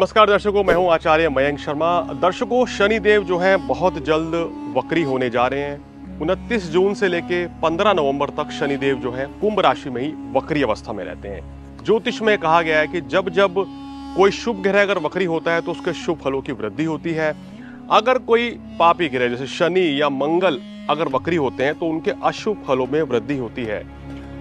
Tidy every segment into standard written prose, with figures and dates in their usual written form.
नमस्कार दर्शकों, मैं हूं आचार्य मयंक शर्मा। दर्शकों, शनिदेव जो हैं बहुत जल्द वक्री होने जा रहे हैं। 29 जून से लेके 15 नवंबर तक शनिदेव जो है कुंभ राशि में ही वक्री अवस्था में रहते हैं। ज्योतिष में कहा गया है कि जब जब कोई शुभ ग्रह अगर वक्री होता है तो उसके शुभ फलों की वृद्धि होती है। अगर कोई पापी ग्रह जैसे शनि या मंगल अगर वक्री होते हैं तो उनके अशुभ फलों में वृद्धि होती है।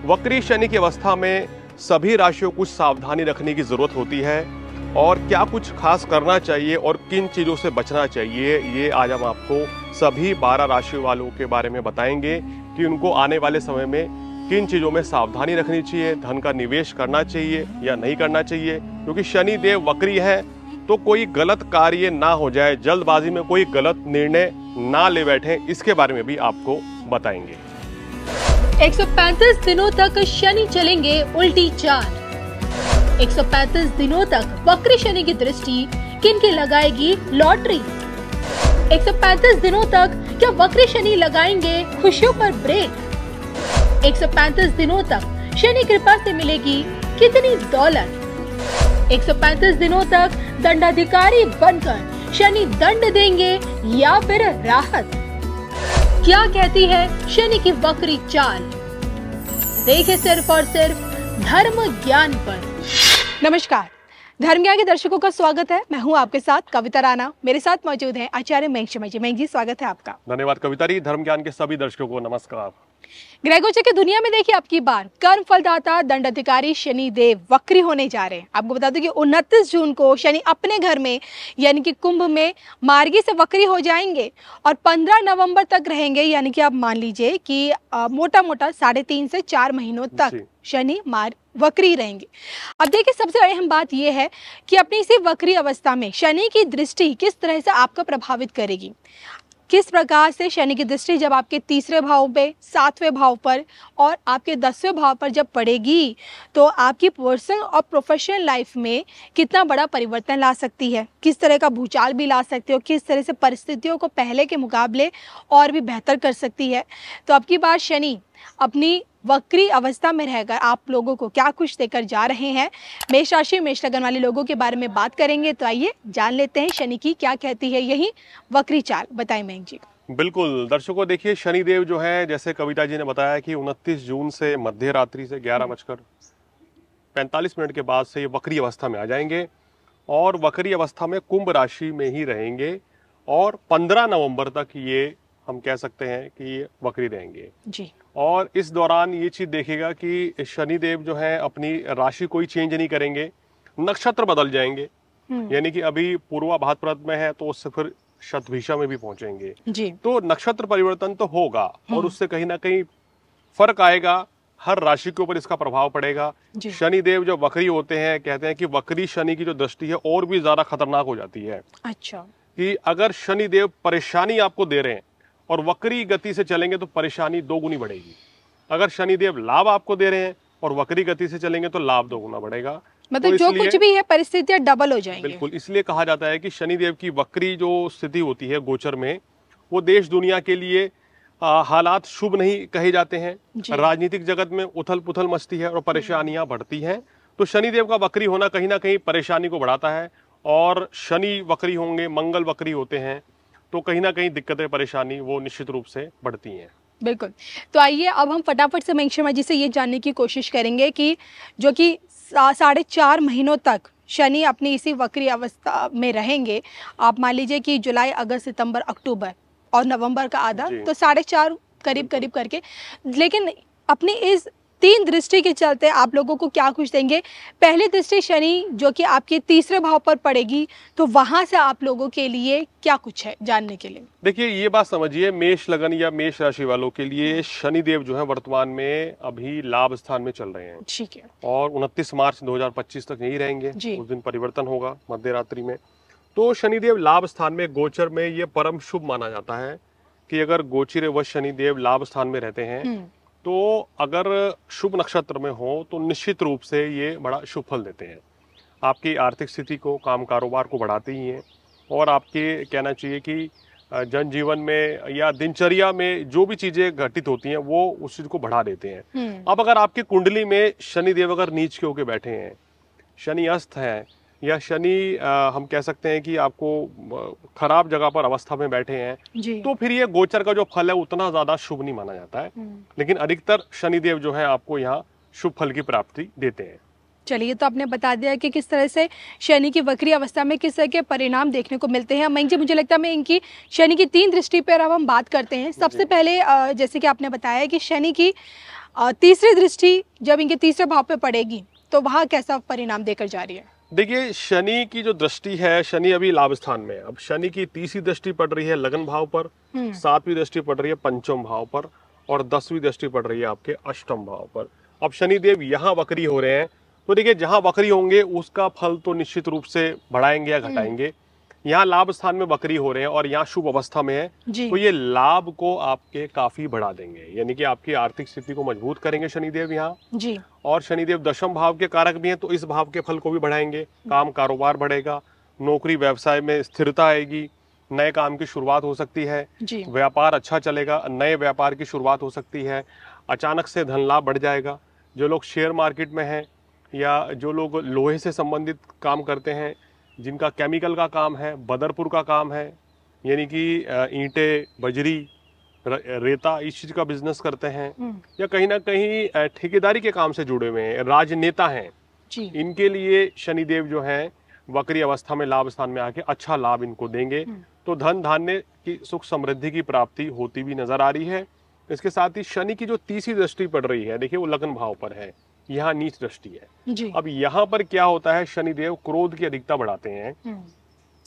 वक्री शनि की अवस्था में सभी राशियों को सावधानी रखने की जरूरत होती है और क्या कुछ खास करना चाहिए और किन चीजों से बचना चाहिए, ये आज हम आपको सभी 12 राशि वालों के बारे में बताएंगे कि उनको आने वाले समय में किन चीजों में सावधानी रखनी चाहिए, धन का निवेश करना चाहिए या नहीं करना चाहिए। क्योंकि शनि देव वक्री है तो कोई गलत कार्य ना हो जाए, जल्दबाजी में कोई गलत निर्णय ना ले बैठे, इसके बारे में भी आपको बताएंगे। 135 दिनों तक शनि चलेंगे उल्टी चाल। 135 दिनों तक वक्री शनि की दृष्टि किन की लगाएगी लॉटरी। 135 दिनों तक क्या वक्री शनि लगाएंगे खुशियों पर ब्रेक। 135 दिनों तक शनि कृपा से मिलेगी कितनी दौलत। 135 दिनों तक दंडाधिकारी बनकर शनि दंड देंगे या फिर राहत। क्या कहती है शनि की वक्री चाल, देखिए सिर्फ और सिर्फ धर्म ज्ञान पर। नमस्कार, धर्म ज्ञान के दर्शकों का स्वागत है। मैं हूं आपके साथ कविता राणा, मेरे साथ मौजूद हैं आचार्य मयंक शर्मा जी। मयंक जी, स्वागत है आपका। धन्यवाद कविता जी। धर्म ज्ञान के सभी दर्शकों को नमस्कार। ग्रह गोचर की दुनिया में देखिए आपकी बार कर्म फलदाता दंडाधिकारी शनि देव वक्री होने जा रहे हैं। आपको बता दूं कि 29 जून को शनि अपने घर में यानी कि कुंभ में मार्गी से वक्री हो जाएंगे और 15 नवंबर तक रहेंगे। यानी कि आप मान लीजिए कि मोटा मोटा 3.5 से 4 महीनों तक शनि वक्री रहेंगे। अब देखिए, सबसे बड़ी अहम बात यह है कि अपनी इसी वक्री अवस्था में शनि की दृष्टि किस तरह से आपको प्रभावित करेगी। किस प्रकार से शनि की दृष्टि जब आपके तीसरे भाव पे, 7वें भाव पर और आपके 10वें भाव पर जब पड़ेगी तो आपकी पर्सनल और प्रोफेशनल लाइफ में कितना बड़ा परिवर्तन ला सकती है, किस तरह का भूचाल भी ला सकती है और किस तरह से परिस्थितियों को पहले के मुकाबले और भी बेहतर कर सकती है। तो अब की बार शनि अपनी वक्री अवस्था में रहकर आप लोगों को क्या कुछ देकर जा रहे हैं, मेष राशि मेष लगन वाले लोगों के बारे में बात करेंगे। तो आइए जान लेते हैं शनि की क्या कहती है यही वक्री चाल। बताएं मयंक जी। बिल्कुल दर्शकों, देखिए शनिदेव जो है, जैसे कविता जी ने बताया कि 29 जून से मध्य रात्रि से 11:45 के बाद से ये वक्री अवस्था में आ जाएंगे और वक्री अवस्था में कुंभ राशि में ही रहेंगे और 15 नवंबर तक ये हम कह सकते हैं कि ये वक्री रहेंगे जी। और इस दौरान ये चीज देखेगा कि शनिदेव जो है अपनी राशि कोई चेंज नहीं करेंगे, नक्षत्र बदल जाएंगे। यानी कि अभी पूर्वा भाद्रपद में है तो उससे फिर शतभिषा में भी पहुंचेंगे जी। तो नक्षत्र परिवर्तन तो होगा और उससे कहीं ना कहीं फर्क आएगा, हर राशि के ऊपर इसका प्रभाव पड़ेगा। शनिदेव जो वक्री होते हैं, कहते हैं कि वक्री शनि की जो दृष्टि है और भी ज्यादा खतरनाक हो जाती है। अच्छा, कि अगर शनिदेव परेशानी आपको दे रहे हैं और वक्री गति से चलेंगे तो परेशानी 2 गुनी बढ़ेगी। अगर शनिदेव लाभ आपको दे रहे हैं और वक्री गति से चलेंगे तो लाभ 2 गुना बढ़ेगा। मतलब तो जो कुछ भी है परिस्थितियां डबल हो जाएंगी। बिल्कुल, इसलिए कहा जाता है कि शनिदेव की वक्री जो स्थिति होती है गोचर में, वो देश दुनिया के लिए हालात शुभ नहीं कहे जाते हैं। राजनीतिक जगत में उथल पुथल मचती है और परेशानियां बढ़ती हैं। तो शनिदेव का वक्री होना कहीं ना कहीं परेशानी को बढ़ाता है और शनि वक्री होंगे, मंगल वक्री होते हैं तो कहीं ना कहीं दिक्कतें परेशानी वो निश्चित रूप से बढ़ती हैं। बिल्कुल। तो आइए अब हम फटाफट से मयंक शर्मा जी से ये जानने की कोशिश करेंगे कि जो कि 4.5 महीनों तक शनि अपनी इसी वक्री अवस्था में रहेंगे। आप मान लीजिए कि जुलाई, अगस्त, सितंबर, अक्टूबर और नवंबर का आधा, तो 4.5 करीब करके। लेकिन अपनी इस 3 दृष्टि के चलते आप लोगों को क्या कुछ देंगे। पहली दृष्टि शनि जो कि आपके तीसरे भाव पर पड़ेगी, तो वहां से आप लोगों के लिए क्या कुछ है जानने के लिए। देखिए, ये बात समझिए, मेष लगन या मेष राशि वालों के लिए शनिदेव जो है वर्तमान में अभी लाभ स्थान में चल रहे हैं। ठीक है। और 29 मार्च 2025 तक यही रहेंगे। उस दिन परिवर्तन होगा मध्य रात्रि में। तो शनिदेव लाभ स्थान में गोचर में ये परम शुभ माना जाता है कि अगर गोचर व शनिदेव लाभ स्थान में रहते हैं तो अगर शुभ नक्षत्र में हो तो निश्चित रूप से ये बड़ा शुभ फल देते हैं। आपकी आर्थिक स्थिति को, काम कारोबार को बढ़ाते ही हैं और आपके कहना चाहिए कि जनजीवन में या दिनचर्या में जो भी चीजें घटित होती हैं वो उस चीज को बढ़ा देते हैं। अब अगर आपकी कुंडली में शनिदेव अगर नीच के होके बैठे हैं, शनि अस्त है या शनि हम कह सकते हैं कि आपको खराब जगह पर अवस्था में बैठे हैं, जी। तो फिर ये गोचर का जो फल है उतना ज्यादा शुभ नहीं माना जाता है। लेकिन अधिकतर शनिदेव जो है आपको यहाँ शुभ फल की प्राप्ति देते हैं। चलिए, तो आपने बता दिया कि किस तरह से शनि की वक्री अवस्था में किस तरह के परिणाम देखने को मिलते हैं। मयंक जी, मुझे लगता है मैं इनकी शनि की 3 दृष्टि पर अब हम बात करते हैं। सबसे पहले जैसे कि आपने बताया कि शनि की तीसरी दृष्टि जब इनके तीसरे भाव पे पड़ेगी तो वहाँ कैसा परिणाम देकर जा रही है? देखिए, शनि की जो दृष्टि है, शनि अभी लाभ स्थान में है। अब शनि की तीसरी दृष्टि पड़ रही है लगन भाव पर, 7वीं दृष्टि पड़ रही है पंचम भाव पर और 10वीं दृष्टि पड़ रही है आपके अष्टम भाव पर। अब शनिदेव यहाँ वक्री हो रहे हैं, तो देखिए जहां वक्री होंगे उसका फल तो निश्चित रूप से बढ़ाएंगे या घटाएंगे। यहाँ लाभ स्थान में वक्री हो रहे हैं और यहाँ शुभ अवस्था में है, तो ये लाभ को आपके काफी बढ़ा देंगे, यानी कि आपकी आर्थिक स्थिति को मजबूत करेंगे शनिदेव यहाँ जी। और शनिदेव दशम भाव के कारक भी हैं, तो इस भाव के फल को भी बढ़ाएंगे। काम कारोबार बढ़ेगा, नौकरी व्यवसाय में स्थिरता आएगी, नए काम की शुरुआत हो सकती है, व्यापार अच्छा चलेगा, नए व्यापार की शुरुआत हो सकती है, अचानक से धन लाभ बढ़ जाएगा। जो लोग शेयर मार्केट में हैं या जो लोग लोहे से संबंधित काम करते हैं, जिनका केमिकल का काम है, बदरपुर का काम है, यानी कि ईंटें, बजरी, रेता, इस चीज का बिजनेस करते हैं, या कहीं ना कहीं ठेकेदारी के काम से जुड़े हुए हैं, राजनेता हैं, इनके लिए शनिदेव जो है वक्री अवस्था में लाभ स्थान में आके अच्छा लाभ इनको देंगे। तो धन धान्य की सुख समृद्धि की प्राप्ति होती भी नजर आ रही है। इसके साथ ही शनि की जो तीसरी दृष्टि पड़ रही है, देखिए वो लगन भाव पर है, यहाँ नीच दृष्टि है जी। अब यहाँ पर क्या होता है, शनिदेव क्रोध की अधिकता बढ़ाते हैं।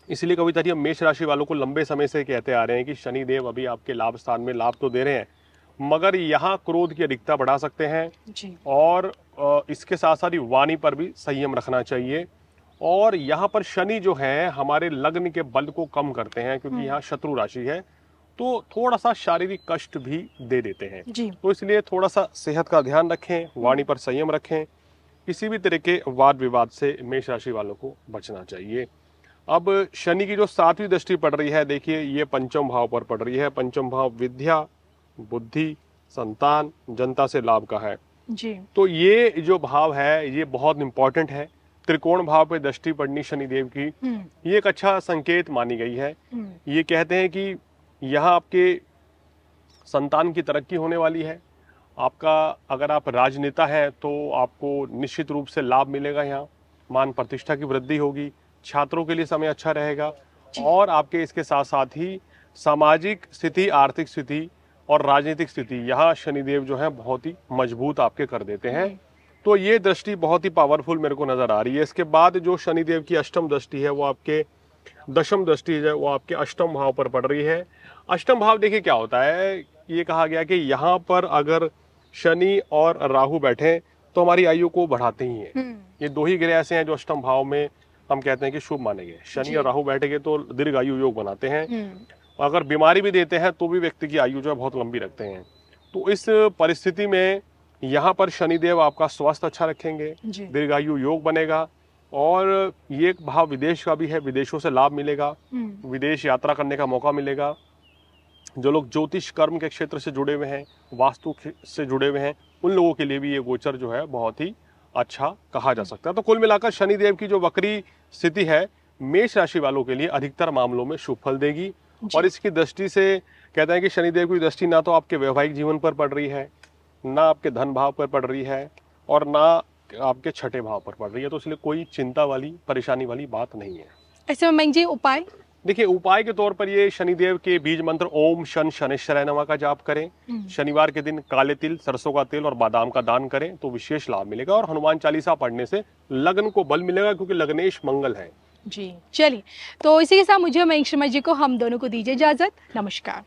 इसलिए कविताजी हम मेष राशि वालों को लंबे समय से कहते आ रहे हैं कि शनिदेव अभी आपके लाभ स्थान में लाभ तो दे रहे हैं, मगर यहाँ क्रोध की अधिकता बढ़ा सकते हैं जी। और इसके साथ साथ वाणी पर भी संयम रखना चाहिए। और यहाँ पर शनि जो है हमारे लग्न के बल को कम करते हैं, क्योंकि यहाँ शत्रु राशि है, तो थोड़ा सा शारीरिक कष्ट भी दे देते हैं जी। तो इसलिए थोड़ा सा सेहत का ध्यान रखें, वाणी पर संयम रखें, किसी भी तरह के वाद विवाद से मेष राशि वालों को बचना चाहिए। अब शनि की जो 7वीं दृष्टि पड़ रही है, देखिए ये पंचम भाव पर पड़ रही है। पंचम भाव विद्या, बुद्धि, संतान, जनता से लाभ का है जी। तो ये जो भाव है ये बहुत इंपॉर्टेंट है। त्रिकोण भाव पे दृष्टि पड़नी शनिदेव की, ये एक अच्छा संकेत मानी गई है। ये कहते हैं कि यहाँ आपके संतान की तरक्की होने वाली है। आपका अगर आप राजनेता हैं तो आपको निश्चित रूप से लाभ मिलेगा, यहाँ मान प्रतिष्ठा की वृद्धि होगी। छात्रों के लिए समय अच्छा रहेगा और आपके इसके साथ साथ ही सामाजिक स्थिति, आर्थिक स्थिति और राजनीतिक स्थिति यहाँ शनिदेव जो है बहुत ही मजबूत आपके कर देते हैं। तो ये दृष्टि बहुत ही पावरफुल मेरे को नजर आ रही है। इसके बाद जो शनिदेव की अष्टम दृष्टि है वो आपके दशम दृष्टि है, वो आपके अष्टम भाव पर पड़ रही है। अष्टम भाव देखिए क्या होता है, ये कहा गया कि यहाँ पर अगर शनि और राहु बैठे तो हमारी आयु को बढ़ाते ही हैं। ये दो ही ग्रह ऐसे हैं जो अष्टम भाव में हम कहते हैं कि शुभ माने गए। शनि और राहु बैठेंगे तो दीर्घ आयु योग बनाते हैं, अगर बीमारी भी देते हैं तो भी व्यक्ति की आयु जो है बहुत लंबी रखते हैं। तो इस परिस्थिति में यहाँ पर शनिदेव आपका स्वास्थ्य अच्छा रखेंगे, दीर्घायु योग बनेगा। और ये एक भाव विदेश का भी है, विदेशों से लाभ मिलेगा, विदेश यात्रा करने का मौका मिलेगा। जो लोग ज्योतिष कर्म के क्षेत्र से जुड़े हुए हैं, वास्तु से जुड़े हुए हैं, उन लोगों के लिए भी ये गोचर जो है बहुत ही अच्छा कहा जा सकता है। तो कुल मिलाकर शनिदेव की जो वक्री स्थिति है मेष राशि वालों के लिए अधिकतर मामलों में शुभ फल देगी। और इसकी दृष्टि से कहते हैं कि शनिदेव की दृष्टि ना तो आपके वैवाहिक जीवन पर पड़ रही है, ना आपके धन भाव पर पड़ रही है और ना आपके छठे भाव पर पड़ रही है। तो इसलिए कोई चिंता वाली, परेशानी वाली बात नहीं है। ऐसे में जी उपाय, देखिए उपाय के तौर पर ये शनिदेव के बीज मंत्र ओम शन शनिश्चराय नमः का जाप करें। शनिवार के दिन काले तिल, सरसों का तेल और बादाम का दान करें तो विशेष लाभ मिलेगा। और हनुमान चालीसा पढ़ने से लग्न को बल मिलेगा, क्योंकि लग्नेश मंगल है जी। चलिए, तो इसी के साथ मुझे मयंक शर्मा जी को हम दोनों को दीजिए इजाजत। नमस्कार।